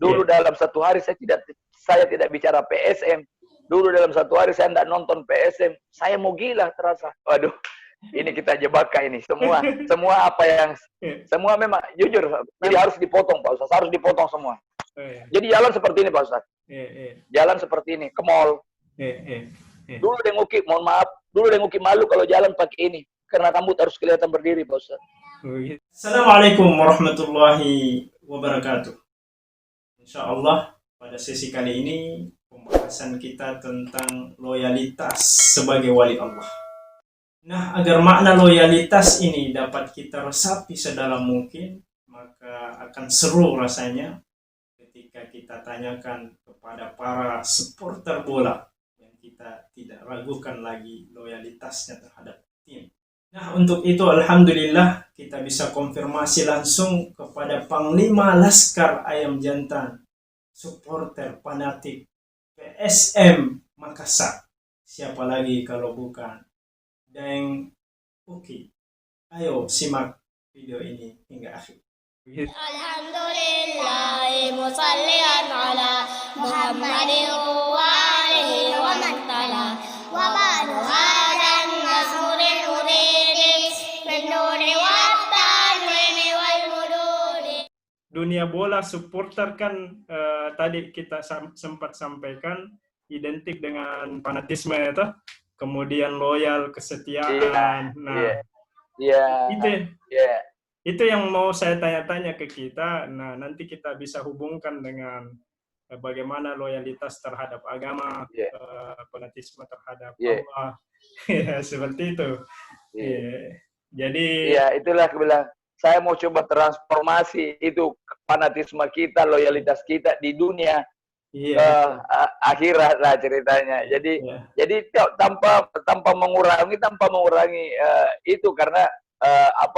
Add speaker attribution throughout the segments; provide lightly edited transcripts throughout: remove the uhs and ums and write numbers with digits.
Speaker 1: Dulu dalam satu hari saya tidak bicara PSM. Dulu dalam satu hari saya tidak nonton PSM. Saya mau gila terasa. Waduh, ini kita jebaka ini. Semua apa yang semua memang jujur. Jadi harus dipotong Pak Ustaz. Harus dipotong semua. Jadi jalan seperti ini Pak Ustaz. Jalan seperti ini ke mall. Dulu denguki, mohon maaf. Dulu denguki malu kalau jalan pakai ini. Karena rambut harus kelihatan berdiri Pak Ustaz.
Speaker 2: Assalamualaikum warahmatullahi wabarakatuh. Insyaallah pada sesi kali ini pembahasan kita tentang loyalitas sebagai wali Allah. Nah, agar makna loyalitas ini dapat kita resapi sedalam mungkin, maka akan seru rasanya ketika kita tanyakan kepada para supporter bola yang kita tidak ragukan lagi loyalitasnya terhadap tim. Nah, untuk itu alhamdulillah kita bisa konfirmasi langsung kepada Panglima Laskar Ayam Jantan, supporter fanatik PSM Makassar. Siapa lagi kalau bukan Deng Uki. Ayo simak video ini hingga akhir.
Speaker 3: Alhamdulillah musallian ala Muhammadin wa alihi wa man tala wa ba'du hadan nasrul urid min nuri wa tanwini wal mududi.
Speaker 2: Dunia bola supporter kan tadi kita sempat sampaikan identik dengan fanatisme itu, kemudian loyal, kesetiaan. Itu yang mau saya tanya-tanya ke kita. Nah, nanti kita bisa hubungkan dengan bagaimana loyalitas terhadap agama, fanatisme terhadap Allah. Ya, seperti itu. Jadi
Speaker 1: itulah aku bilang. Saya mau coba transformasi itu fanatisme kita, loyalitas kita di dunia akhirat lah ceritanya. Jadi tanpa mengurangi itu karena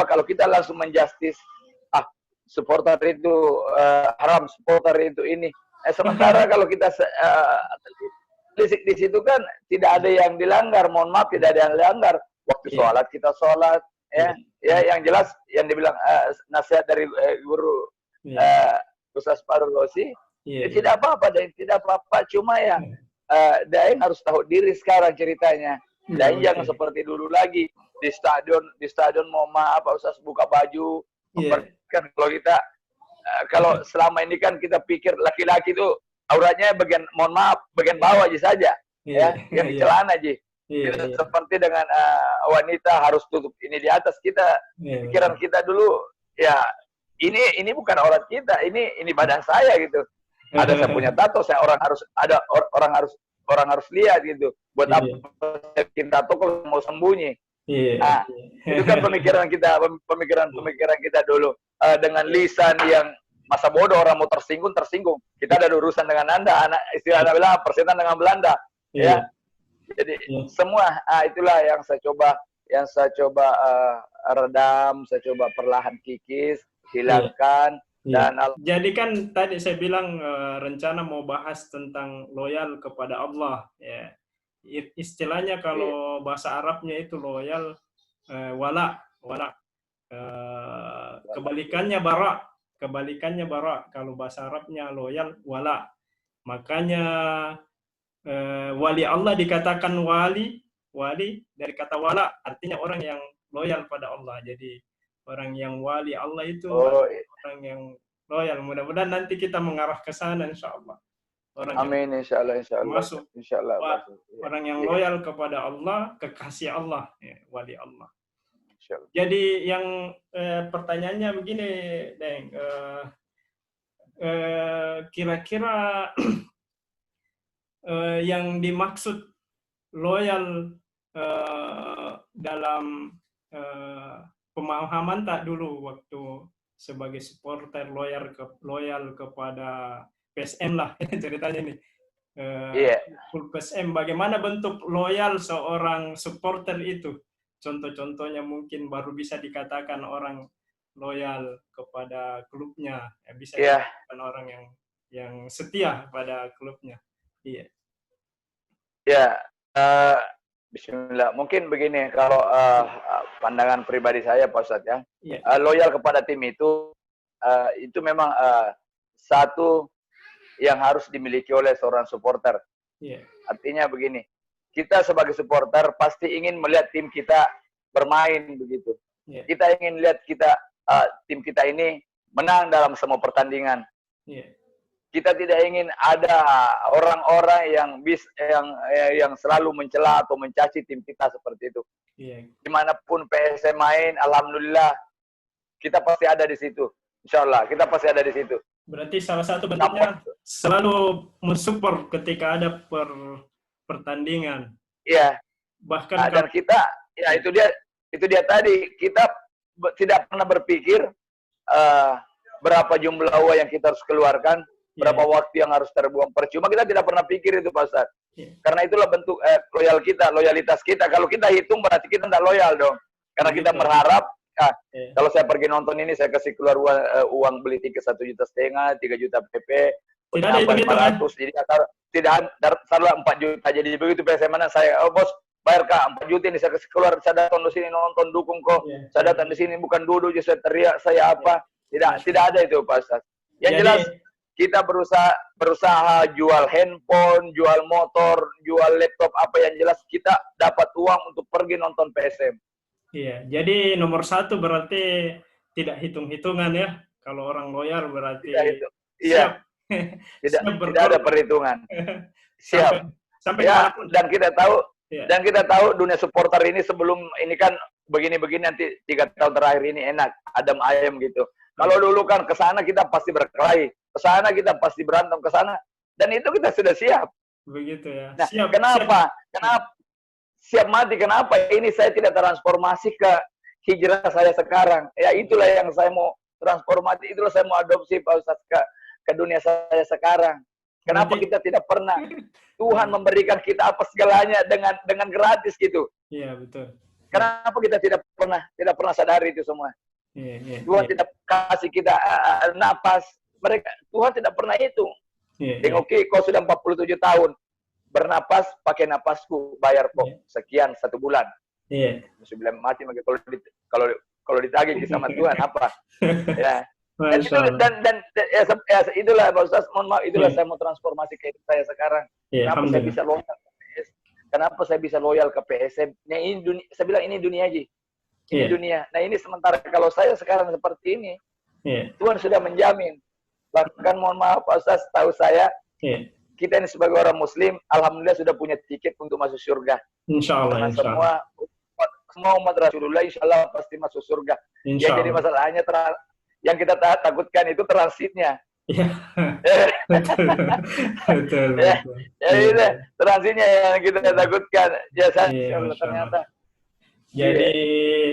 Speaker 1: kalau kita langsung menjustis supporter itu haram, supporter itu ini. Sementara kalau kita di situ kan tidak ada yang dilanggar, mohon maaf tidak ada yang dilanggar. Waktu sholat kita sholat. Yang jelas yang dibilang nasihat dari guru Ustaz Farul Rosi, tidak apa-apa, tidak apa-apa, cuma ya Daeng harus tahu diri sekarang ceritanya. Daeng jangan seperti dulu lagi di stadion mau maaf Ustaz buka baju, kan kalau kita kalau selama ini kan kita pikir laki-laki itu auratnya mohon maaf bagian bawah aja saja, yang celana aja. Seperti dengan wanita harus tutup ini di atas. Pikiran kita dulu ya ini bukan aurat kita, ini badan saya gitu. Ada saya punya tato, orang harus lihat gitu. Buat apa saya bikin tato kalau mau sembunyi? Itu kan pemikiran kita dulu dengan lisan yang masa bodoh, orang mau tersinggung. Kita ada urusan dengan Anda, istilah Anda bilang persetan dengan Belanda. Jadi semua itulah yang saya coba redam, saya coba perlahan kikis, hilangkan.
Speaker 2: Jadi kan tadi saya bilang rencana mau bahas tentang loyal kepada Allah. Istilahnya kalau bahasa Arabnya itu loyal, wala. Kebalikannya bara. Kalau bahasa Arabnya loyal, wala. Makanya wali Allah dikatakan wali dari kata wala, artinya orang yang loyal pada Allah. Jadi orang yang wali Allah itu orang yang loyal. Mudah-mudahan nanti kita mengarah ke sana insyaallah.
Speaker 1: Amin insyaallah.
Speaker 2: Masuk orang yang loyal kepada Allah, kekasih Allah, wali Allah. Jadi yang pertanyaannya begini, Deng, kira-kira yang dimaksud loyal dalam pemahaman tak dulu waktu sebagai supporter loyal kepada PSM lah ceritanya nih. Full PSM, bagaimana bentuk loyal seorang supporter itu? Contoh-contohnya mungkin baru bisa dikatakan orang loyal kepada klubnya, bisa dikatakan orang yang setia pada klubnya.
Speaker 1: Bismillah. Mungkin begini, kalau pandangan pribadi saya Pak Ustadz loyal kepada tim itu memang satu yang harus dimiliki oleh seorang supporter. Artinya begini, kita sebagai supporter pasti ingin melihat tim kita bermain begitu. Kita ingin lihat tim kita ini menang dalam semua pertandingan. Kita tidak ingin ada orang-orang yang selalu mencela atau mencaci tim kita seperti itu. Dimanapun PSM main, alhamdulillah kita pasti ada di situ. Insya Allah kita pasti ada di situ.
Speaker 2: Berarti salah satu bentuknya selalu mensupport ketika ada pertandingan.
Speaker 1: Iya.
Speaker 2: Bahkan
Speaker 1: dan kita, ya itu dia tadi, kita tidak pernah berpikir berapa jumlah uang yang kita harus keluarkan, berapa waktu yang harus terbuang percuma. Kita tidak pernah pikir itu, Pak Ustaz. Karena itulah bentuk loyalitas kita. Kalau kita hitung berarti kita tidak loyal dong. Karena kita berharap, kalau saya pergi nonton ini, saya kasih keluar uang beli tiket 1,5 juta, 3 juta PP,
Speaker 2: tidak ada itu
Speaker 1: 500, jadi tidak taruhlah 4 juta. Jadi begitu PSM mana saya, bos bayar Kak 4 juta ini saya kasih keluar, saya datang di sini nonton dukung kok. Saya datang di sini bukan duduk, saya teriak, saya apa? Tidak ada itu, Pak Ustaz. Yang jelas kita berusaha jual handphone, jual motor, jual laptop, apa yang jelas kita dapat uang untuk pergi nonton PSM.
Speaker 2: Iya, jadi nomor 1 berarti tidak hitung-hitungan ya. Kalau orang loyal berarti
Speaker 1: iya. Tidak ada perhitungan. Siap.
Speaker 2: Sampai
Speaker 1: ya, dan kita tahu dunia supporter ini sebelum ini kan begini-begini, nanti 3 tahun terakhir ini enak, adem ayem gitu. Kalau dulu kan ke sana kita pasti berkelahi, ke sana kita pasti berantem, ke sana, dan itu kita sudah siap.
Speaker 2: Begitu ya.
Speaker 1: Nah, kenapa siap mati? Kenapa ini saya tidak transformasi ke hijrah saya sekarang? Ya itulah yang saya mau transformasi, itulah saya mau adopsi, Pak Ustaz, ke dunia saya sekarang. Kenapa kita tidak pernah Tuhan memberikan kita apa segalanya dengan gratis gitu?
Speaker 2: Iya, betul.
Speaker 1: Kenapa kita tidak pernah sadari itu semua? Tuhan tidak kasih kita napas. Tuhan tidak pernah hitung. Oke, kau sudah 47 tahun bernapas, pakai napasku, bayar kok sekian 1 bulan. Masih bilang mati, kalau ditagih sama Tuhan apa? Ya. Itulah Pak Ustaz, mohon maaf, itulah saya mau transformasi ke hidup saya sekarang. Kenapa saya bisa loyal ke PSM? Nah, ini dunia, saya bilang ini dunia aja. Ini dunia. Nah, ini sementara kalau saya sekarang seperti ini, Tuhan sudah menjamin. Bahkan mohon maaf Pak Ustaz, tahu saya, kita ini sebagai orang Muslim, alhamdulillah sudah punya tiket untuk masuk surga.
Speaker 2: Insya Allah.
Speaker 1: Semua umat Rasulullah insya Allah pasti masuk surga. Ya, jadi masalahnya yang kita takutkan itu transitnya.
Speaker 2: Betul.
Speaker 1: Transitnya yang kita takutkan. Ya, Allah ternyata.
Speaker 2: Jadi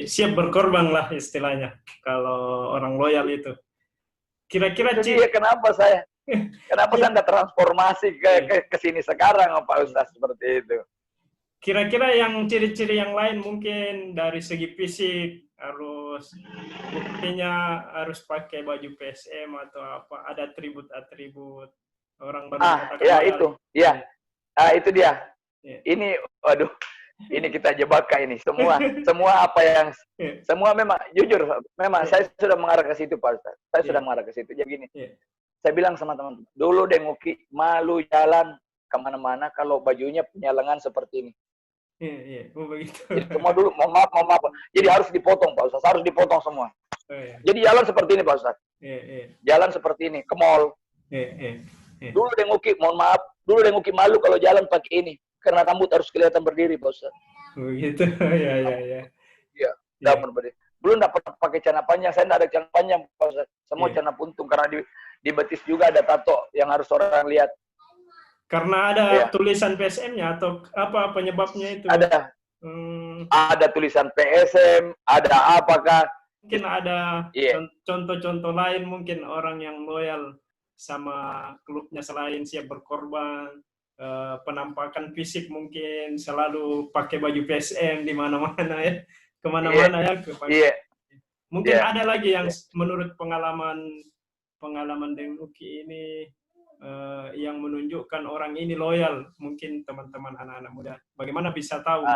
Speaker 2: siap berkorban lah istilahnya kalau orang loyal itu. Kira-kira
Speaker 1: kenapa saya tidak transformasi ke sini sekarang, Pak Ustaz, seperti itu?
Speaker 2: Kira-kira yang ciri-ciri yang lain mungkin dari segi fisik buktinya harus pakai baju PSM atau apa, ada atribut-atribut orang baru. Itu dia. Ini, waduh, ini kita jebaka ini semua apa yang semua memang jujur, memang saya sudah mengarah ke situ, Pak Ustaz. Saya sudah mengarah ke situ. Jadi gini, saya bilang sama teman-teman, dulu Denguki malu jalan kemana-mana kalau bajunya punya lengan seperti ini. Begitu.
Speaker 1: Jadi semua dulu, mohon maaf. Jadi harus dipotong, Pak Ustaz. Harus dipotong semua. Jadi jalan seperti ini, Pak Ustaz. Jalan seperti ini, ke mall. Dulu Denguki, mohon maaf, dulu Denguki malu kalau jalan pakai ini. Karena rambut harus kelihatan berdiri, Pak Ustaz.
Speaker 2: Begitu, ya.
Speaker 1: Iya, berdiri. Belum dapat pakai celana panjang, saya tidak ada celana panjang, Pak Ustaz. Semua celana puntung, karena di betis juga ada tato yang harus orang lihat.
Speaker 2: Karena ada tulisan PSM-nya atau apa penyebabnya itu?
Speaker 1: Ada tulisan PSM, ada apakah?
Speaker 2: Mungkin ada contoh-contoh lain, mungkin orang yang loyal sama klubnya selain siap berkorban, penampakan fisik mungkin selalu pakai baju PSM di mana-mana ya, kemana-mana ya. Mungkin ada lagi yang menurut pengalaman Denguki ini yang menunjukkan orang ini loyal, mungkin teman-teman anak-anak muda. Bagaimana bisa tahu?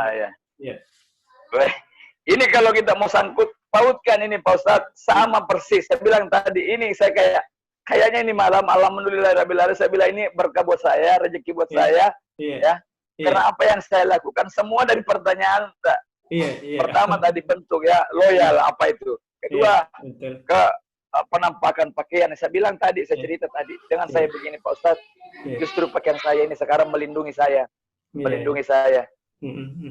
Speaker 1: Ini kalau kita mau sangkut pautkan ini Pak Ustadz, sama persis. Saya bilang tadi, ini saya kayak kayaknya ini malam, alhamdulillahirrahmanirrahim, saya bilang ini berkah buat saya, rezeki buat saya, ya. Karena apa yang saya lakukan semua dari pertanyaan, pertama tadi bentuk ya, loyal, apa itu. Kedua, ke penampakan pakaian. Saya bilang tadi, saya cerita tadi, dengan saya begini Pak Ustadz, justru pakaian saya ini sekarang melindungi saya, melindungi saya.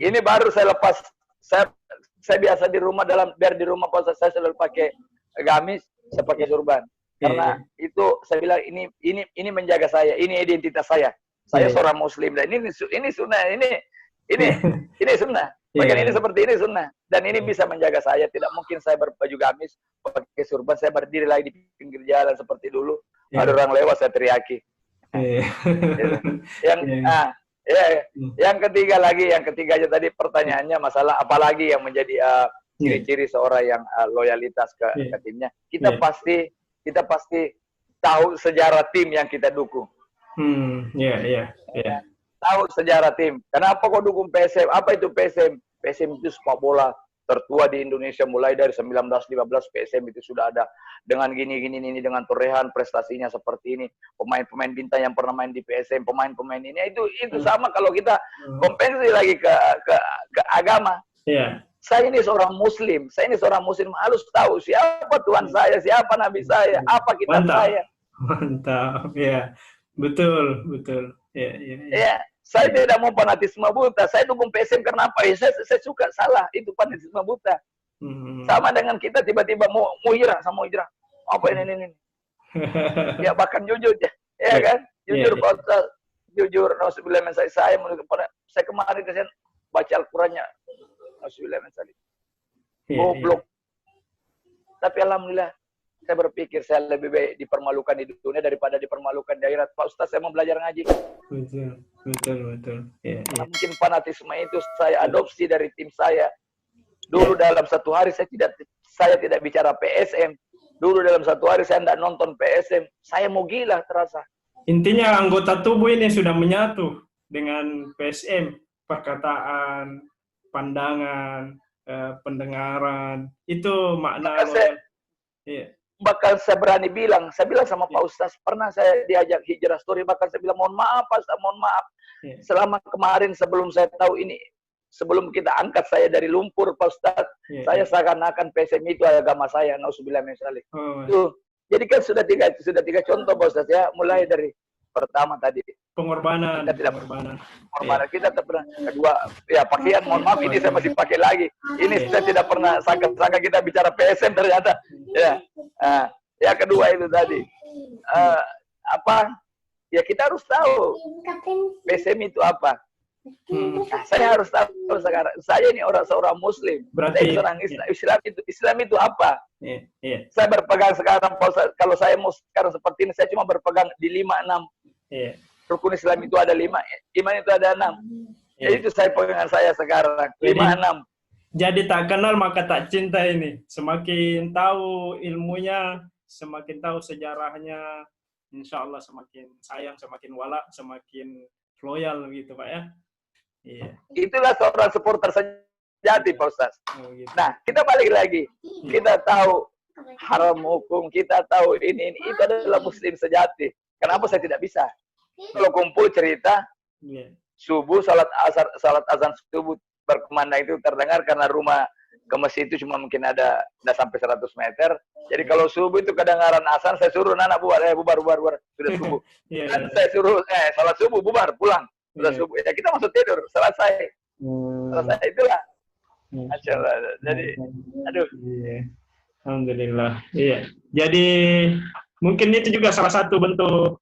Speaker 1: Ini baru saya lepas, saya biasa di rumah, biar di rumah Pak Ustadz saya selalu pakai gamis, saya pakai surban. Karena itu saya bilang ini menjaga saya, ini identitas saya. Saya seorang muslim dan ini sunnah, ini sunnah. Bagian ini seperti ini sunnah dan ini bisa menjaga saya. Tidak mungkin saya berbaju gamis, pakai surban, saya berdiri lagi di pinggir jalan seperti dulu. Ada orang lewat saya teriaki. Yang ketiga aja tadi pertanyaannya masalah apalagi yang menjadi ciri-ciri seorang yang loyalitas ke timnya. Kita pasti tahu sejarah tim yang kita dukung. Tahu sejarah tim. Kenapa kok dukung PSM? Apa itu PSM? PSM itu sepak bola tertua di Indonesia mulai dari 1915. PSM itu sudah ada dengan gini dengan torehan prestasinya seperti ini. Pemain-pemain bintang yang pernah main di PSM, pemain-pemain ini itu sama kalau kita kompensi lagi ke agama. Saya ini seorang muslim, harus tahu siapa Tuhan saya, siapa Nabi saya, apa kitab saya.
Speaker 2: Mantap, ya. Betul.
Speaker 1: Ya, saya tidak mau fanatisme buta. Saya dukung PSM karena apa? Ya, saya suka, salah. Itu fanatisme buta. Sama dengan kita tiba-tiba mau hijrah. Apa ini? Ya bahkan jujur ya kan? Jujur, jujur. Saya kemarin saya baca Al-Qurannya. Goblok. Tapi alhamdulillah saya berpikir saya lebih baik dipermalukan di dunia daripada dipermalukan di akhirat. Pak Ustaz, saya mau belajar ngaji. Betul. Mungkin fanatisme itu saya adopsi dari tim saya. Dulu dalam satu hari saya tidak bicara PSM. Dulu dalam satu hari saya tidak nonton PSM. Saya mau gila terasa.
Speaker 2: Intinya anggota tubuh ini sudah menyatu dengan PSM. Perkataan, pandangan, pendengaran. Itu makna.
Speaker 1: Bahkan saya berani bilang, sama Pak Ustaz, pernah saya diajak hijrah story, bahkan saya bilang, mohon maaf Pak Ustaz, mohon maaf. Selama kemarin sebelum saya tahu ini, sebelum kita angkat saya dari lumpur Pak Ustaz, saya seakan-akan PSM itu agama saya, nauzubillah min dzalik. Jadi kan sudah tiga contoh Pak Ustaz ya, mulai dari pertama tadi.
Speaker 2: Pengorbanan.
Speaker 1: Kita tidak pernah. Kedua, ya pakaian, mohon maaf ini saya masih pakai lagi. Ini saya tidak pernah sangka kita bicara PSM ternyata. Ya kedua itu tadi. Ya kita harus tahu PSM itu apa. Saya harus tahu sekarang. Saya ini seorang Muslim.
Speaker 2: Berarti
Speaker 1: seorang Islam itu apa? Saya berpegang sekarang. Kalau saya mau sekarang seperti ini, saya cuma berpegang di 5-6. Rukun Islam itu ada 5, iman itu ada 6. Ya itu saya pegangan saya sekarang, 5-6.
Speaker 2: Jadi tak kenal maka tak cinta ini. Semakin tahu ilmunya, semakin tahu sejarahnya, insya Allah semakin sayang, semakin wala, semakin loyal gitu Pak ya.
Speaker 1: Itulah seorang supporter sejati Pak Ustaz.
Speaker 2: Gitu.
Speaker 1: Nah kita balik lagi, kita tahu haram hukum, kita tahu ini itu adalah Muslim sejati. Kenapa saya tidak bisa? Kalau kumpul cerita subuh salat azan subuh berkumandang itu terdengar karena rumah ke masjid itu cuma mungkin ada sampai 100 meter. Jadi kalau subuh itu kedengaran azan, saya suruh anak bubar sudah subuh. Dan saya suruh salat subuh bubar pulang sudah subuh. Ya kita masuk tidur selesai. Itulah. Jadi aduh.
Speaker 2: Alhamdulillah. Iya. Jadi mungkin itu juga salah satu bentuk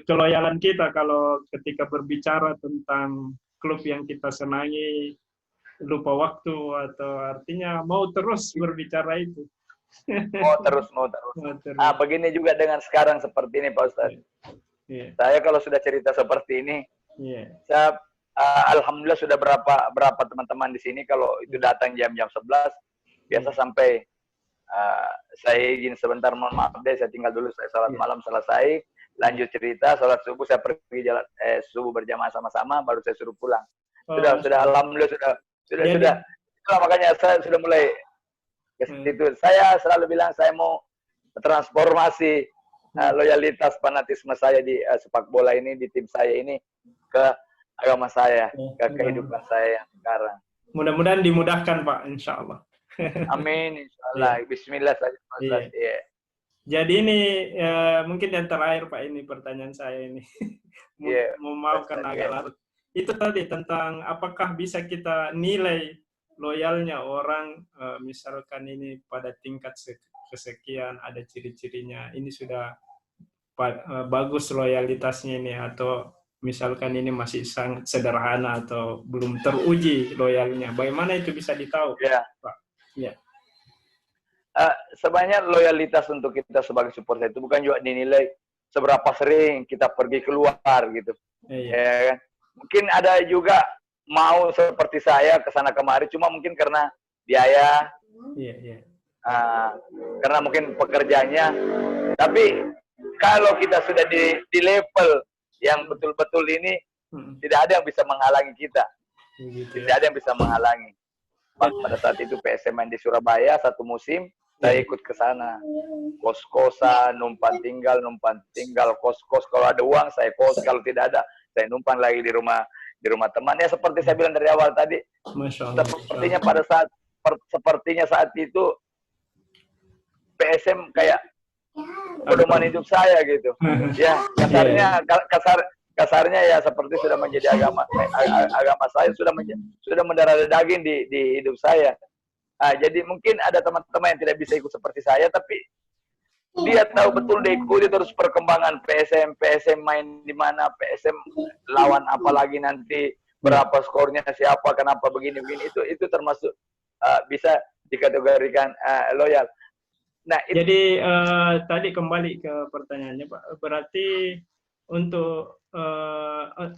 Speaker 2: keloyalan kita kalau ketika berbicara tentang klub yang kita senangi, lupa waktu atau artinya mau terus berbicara itu.
Speaker 1: Mau terus. Begini juga dengan sekarang seperti ini Pak Ustaz. Saya kalau sudah cerita seperti ini, saya alhamdulillah sudah berapa teman-teman di sini kalau itu datang jam-jam 11 biasa sampai saya izin sebentar, mohon maaf deh, saya tinggal dulu, saya salat malam selesai. Lanjut cerita, sholat subuh saya pergi jalan subuh berjamaah sama-sama, baru saya suruh pulang. Sudah alhamdulillah sudah. Itulah makanya saya sudah mulai ke situ. Saya selalu bilang saya mau transformasi loyalitas fanatisme saya di sepak bola ini, di tim saya ini ke agama saya, ke kehidupan saya yang sekarang.
Speaker 2: Mudah-mudahan dimudahkan Pak, insya Allah.
Speaker 1: Amin, insya Allah. Bismillah saja Pak Ustaz.
Speaker 2: Iya. Jadi ini mungkin yang terakhir Pak, ini pertanyaan saya ini. Memaafkan agak larut. Itu tadi tentang apakah bisa kita nilai loyalnya orang, misalkan ini pada tingkat kesekian ada ciri-cirinya, ini sudah bagus loyalitasnya ini, atau misalkan ini masih sangat sederhana atau belum teruji loyalnya. Bagaimana itu bisa ditahu, Pak? Ya.
Speaker 1: Sebenarnya loyalitas untuk kita sebagai supporter itu bukan juga dinilai seberapa sering kita pergi keluar gitu. Ya kan? Mungkin ada juga mau seperti saya kesana kemari, cuma mungkin karena biaya, karena mungkin pekerjaannya. Tapi kalau kita sudah di level yang betul-betul ini, tidak ada yang bisa menghalangi kita. Tidak ada yang bisa menghalangi. Pada saat itu PSM main di Surabaya satu musim, saya ikut ke sana. Kos-kosan, numpang tinggal, kos-kos. Kalau ada uang, saya kos. Kalau tidak ada, saya numpang lagi di rumah teman. Ya seperti saya bilang dari awal tadi, sepertinya saat itu PSM kayak pedoman hidup saya gitu. Ya kasarnya ya seperti sudah menjadi agama saya, sudah mendarah daging di hidup saya. Jadi mungkin ada teman-teman yang tidak bisa ikut seperti saya, tapi dia tahu betul, dia ikuti terus perkembangan PSM main di mana, PSM lawan apa lagi nanti, berapa skornya, siapa, kenapa begini, itu termasuk bisa dikategorikan loyal. Nah,
Speaker 2: jadi tadi kembali ke pertanyaannya Pak, berarti untuk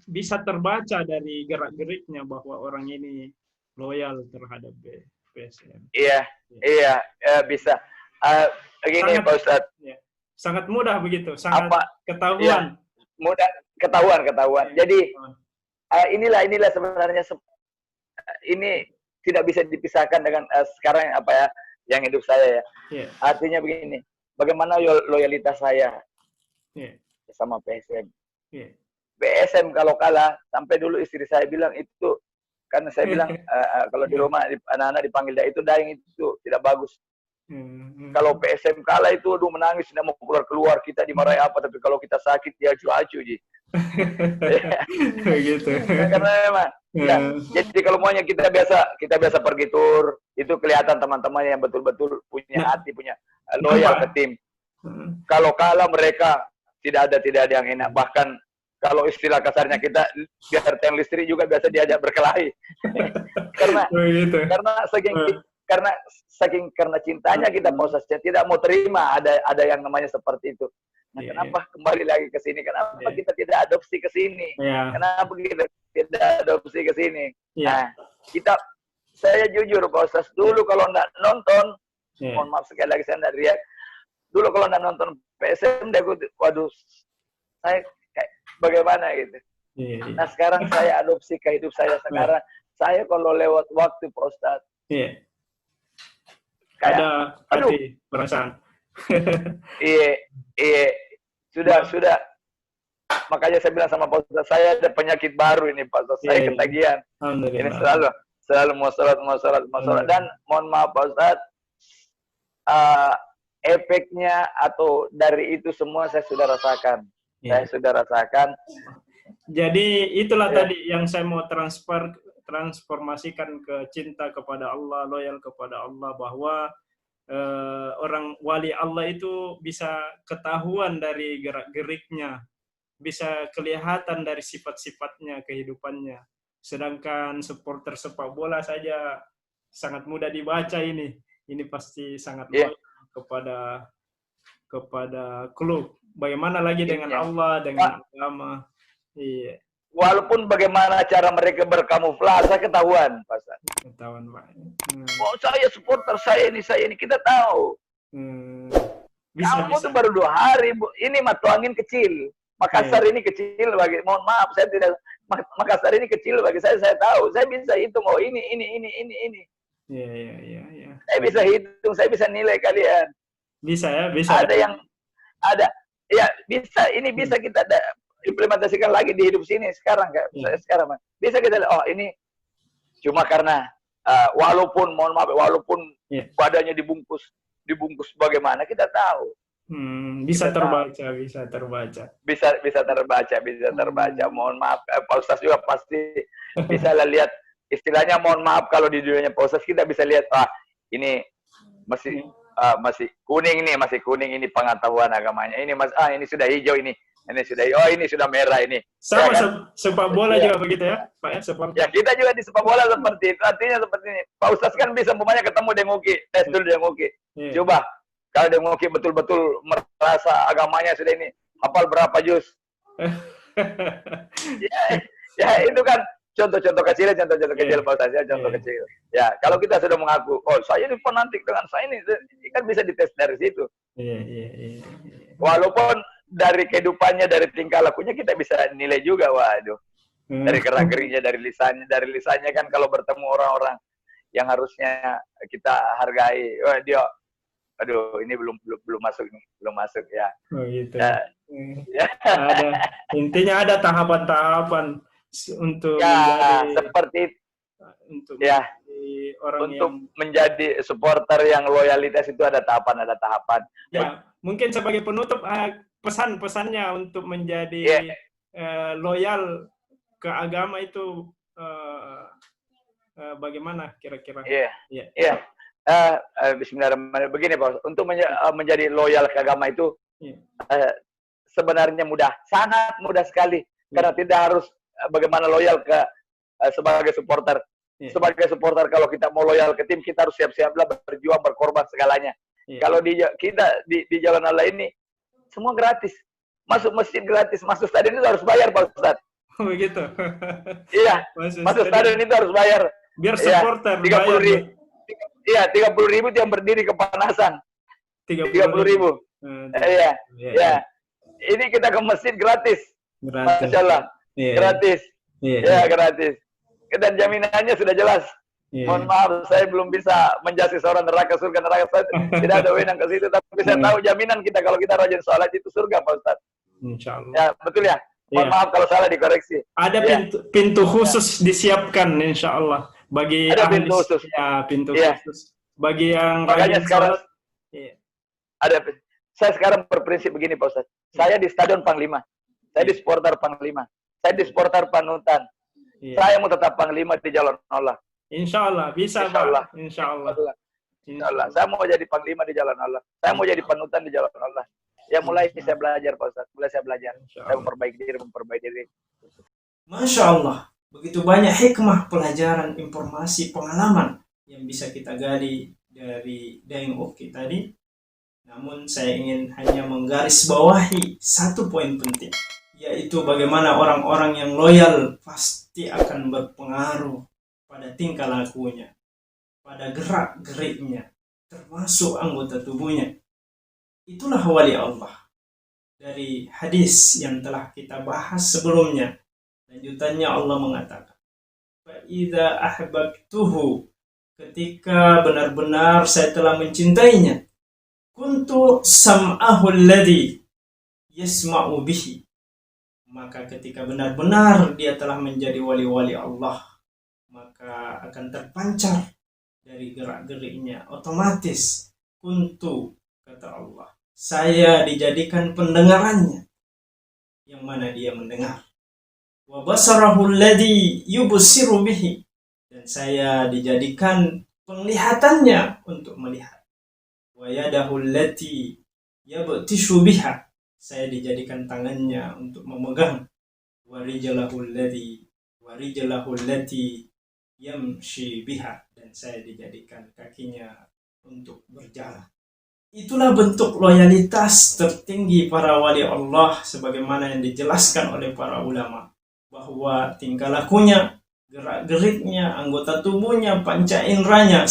Speaker 2: bisa terbaca dari gerak-geriknya bahwa orang ini loyal terhadap PSM.
Speaker 1: Iya, bisa. Begini Pak Ustadz.
Speaker 2: Sangat mudah begitu, sangat ketahuan.
Speaker 1: Ya, mudah ketahuan. Jadi inilah sebenarnya ini tidak bisa dipisahkan dengan sekarang yang hidup saya ya. Artinya begini, bagaimana loyalitas saya sama PSM. PSM kalau kalah, sampai dulu istri saya bilang itu, karena saya bilang kalau di rumah anak-anak dipanggil itu daing itu tidak bagus. Kalau PSM kalah itu menangis, tidak mau keluar, kita dimarahi apa, tapi kalau kita sakit dia acu-acu ji.
Speaker 2: Gitu.
Speaker 1: Karena memang jadi kalau maunya kita biasa pergi tur, itu kelihatan teman-teman yang betul-betul punya hati, punya loyal ke tim. Kalau kalah mereka tidak ada yang enak, bahkan kalau istilah kasarnya kita biar tiang listrik juga biasa diajak berkelahi. karena cintanya kita prosesnya tidak mau terima ada yang namanya seperti itu. Nah, kenapa kembali lagi ke sini? Kenapa kita tidak adopsi ke sini? Kenapa kita tidak adopsi ke sini? Nah, saya jujur Pak Ustaz, dulu kalau nggak nonton, mohon maaf sekali lagi saya nggak riak. Dulu kalau nggak nonton PSM, waduh, saya kayak bagaimana gitu. Nah, sekarang saya adopsi ke hidup saya sekarang. Saya kalau lewat waktu Pak Ustaz,
Speaker 2: ada hati perasaan.
Speaker 1: Sudah. Makanya saya bilang sama Pak Ustaz, saya ada penyakit baru ini Pak Ustaz. Saya ketagihan. Ini selalu mau sholat. Dan mohon maaf Pak Ustaz, efeknya atau dari itu semua saya sudah rasakan.
Speaker 2: Jadi itulah tadi yang saya mau transformasikan ke cinta kepada Allah, loyal kepada Allah, bahwa orang wali Allah itu bisa ketahuan dari gerak-geriknya, bisa kelihatan dari sifat-sifatnya, kehidupannya. Sedangkan supporter sepak bola saja sangat mudah dibaca ini. Ini pasti sangat loyal kepada klub. Bagaimana lagi dengan Allah, dengan agama.
Speaker 1: Walaupun bagaimana cara mereka berkamuflase ketahuan, Pak.
Speaker 2: Ketahuan, Pak.
Speaker 1: Oh, saya supporter saya ini kita tahu. Kamu tuh baru 2 hari, Bu. Ini Matuangin kecil. Makassar ini kecil mohon maaf, saya tidak, Makassar ini kecil bagi saya tahu. Saya bisa hitung, ini.
Speaker 2: Iya.
Speaker 1: Saya bisa hitung, saya bisa nilai kalian.
Speaker 2: Bisa.
Speaker 1: Ada ya bisa, ini bisa kita implementasikan lagi di hidup sini sekarang kayak sekarang bisa kita oh ini cuma karena walaupun mohon maaf walaupun badannya dibungkus bagaimana kita tahu
Speaker 2: bisa
Speaker 1: kita
Speaker 2: terbaca
Speaker 1: tahu.
Speaker 2: bisa
Speaker 1: terbaca mohon maaf Pak Ustaz juga pasti bisa lihat istilahnya mohon maaf kalau di dunianya Pak Ustaz kita bisa lihat ini masih kuning nih, masih kuning ini pengetahuan agamanya. Ini ini sudah hijau ini sudah ini sudah merah ini.
Speaker 2: Sama ya kan? Sepak bola juga begitu ya, Pak ya, sepak.
Speaker 1: Ya kita juga di sepak bola seperti itu. Artinya seperti ini. Pak Ustaz kan bisa umpamanya ketemu Denguki, tes dulu Denguki. Coba kalau Denguki betul-betul merasa agamanya sudah ini, hafal berapa juz? ya itu kan contoh-contoh kecil Pak Ustaz ya, contoh kecil. Ya, kalau kita sudah mengaku, oh saya ini fanatik dengan saya ini kan bisa dites dari situ. Walaupun dari kehidupannya, dari tingkah lakunya kita bisa nilai juga, waduh. Dari gerak-geriknya, dari lisannya kan kalau bertemu orang-orang yang harusnya kita hargai, wah dia aduh ini belum masuk ya.
Speaker 2: Oh gitu. Ya. Intinya ada tahapan-tahapan untuk menjadi
Speaker 1: seperti untuk orang untuk menjadi supporter yang loyalitas itu ada tahapan.
Speaker 2: Ya, mungkin sebagai penutup pesan-pesannya untuk menjadi loyal ke agama itu bagaimana kira-kira?
Speaker 1: Bismillahirrahmanirrahim. Begini Pak, untuk menjadi loyal ke agama itu sebenarnya mudah, sangat mudah sekali karena tidak harus bagaimana loyal ke sebagai supporter. Sebagai supporter kalau kita mau loyal ke tim kita harus siap-siaplah berjuang, berkorban segalanya. Kalau kita di jalan Allah ini semua gratis. Masuk masjid gratis, masuk stadion itu harus bayar Pak Ustaz.
Speaker 2: Oh begitu.
Speaker 1: Iya, masuk stadion itu harus bayar.
Speaker 2: Biar supporter
Speaker 1: 30.000. Iya, 30.000 yang berdiri kepanasan. 30.000. Iya. Ini kita ke masjid gratis. Masya Allah. Gratis. Gratis. Dan jaminannya sudah jelas. Mohon maaf, saya belum bisa menjasi seorang neraka surga. Saya tidak ada wewenang ke situ, tapi saya tahu jaminan kita kalau kita rajin sholat itu surga, Pak Ustaz.
Speaker 2: Insyaallah.
Speaker 1: Ya, betul ya. Mohon maaf kalau salah dikoreksi.
Speaker 2: Ada pintu khusus disiapkan insyaallah bagi
Speaker 1: pintu khusus.
Speaker 2: Pintu khusus. Bagi yang
Speaker 1: makanya sekarang saya sekarang berprinsip begini Pak Ustaz. Saya di Stadion Panglima. Saya di supporter Panglima. Saya di supporter Panutan. Saya mau tetap Panglima di jalan Allah.
Speaker 2: Insyaallah bisa Pak. Insyaallah.
Speaker 1: Saya mau jadi Panglima di jalan Allah. Saya mau jadi panutan di jalan Allah. Ya mulai saya belajar Pak Ustaz. Mulai saya belajar. Saya memperbaiki diri.
Speaker 2: Masya Allah. Begitu banyak hikmah, pelajaran, informasi, pengalaman yang bisa kita gali dari Daeng Uki tadi. Namun saya ingin hanya menggarisbawahi satu poin penting, yaitu bagaimana orang-orang yang loyal pasti akan berpengaruh pada tingkah lakunya, pada gerak-geriknya, termasuk anggota tubuhnya. Itulah wali Allah. Dari hadis yang telah kita bahas sebelumnya, lanjutannya Allah mengatakan, "Fa'idza ahbabtuhu," ketika benar-benar saya telah mencintainya, "kuntu sam'ahu alladhi yasma'u bihi," maka ketika benar-benar dia telah menjadi wali-wali Allah, maka akan terpancar dari gerak-geriknya otomatis. Kuntu, kata Allah, saya dijadikan pendengarannya yang mana dia mendengar. Wa basarahu alladhi yubsiru bihi, dan saya dijadikan penglihatannya untuk melihat. Wa yadahu allati yabtishu biha, saya dijadikan tangannya untuk memegang. Wa rijlahu allati yamshi biha, dan saya dijadikan kakinya untuk berjalan. Itulah bentuk loyalitas tertinggi para wali Allah sebagaimana yang dijelaskan oleh para ulama, bahwa tingkah lakunya, gerak-geriknya, anggota tubuhnya, panca inderanya,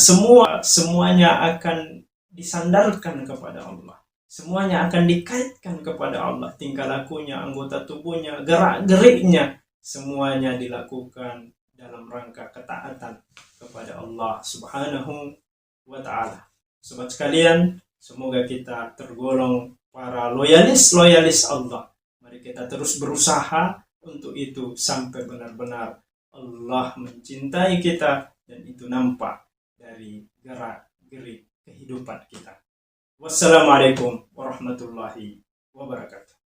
Speaker 2: semuanya akan disandarkan kepada Allah. Semuanya akan dikaitkan kepada Allah. Tingkah lakunya, anggota tubuhnya, gerak-geriknya, semuanya dilakukan dalam rangka ketaatan kepada Allah Subhanahu wa ta'ala. Sobat sekalian, semoga kita tergolong para loyalis Allah. Mari kita terus berusaha untuk itu sampai benar-benar Allah mencintai kita, dan itu nampak dari gerak-gerik kehidupan kita. Wassalamualaikum warahmatullahi wabarakatuh.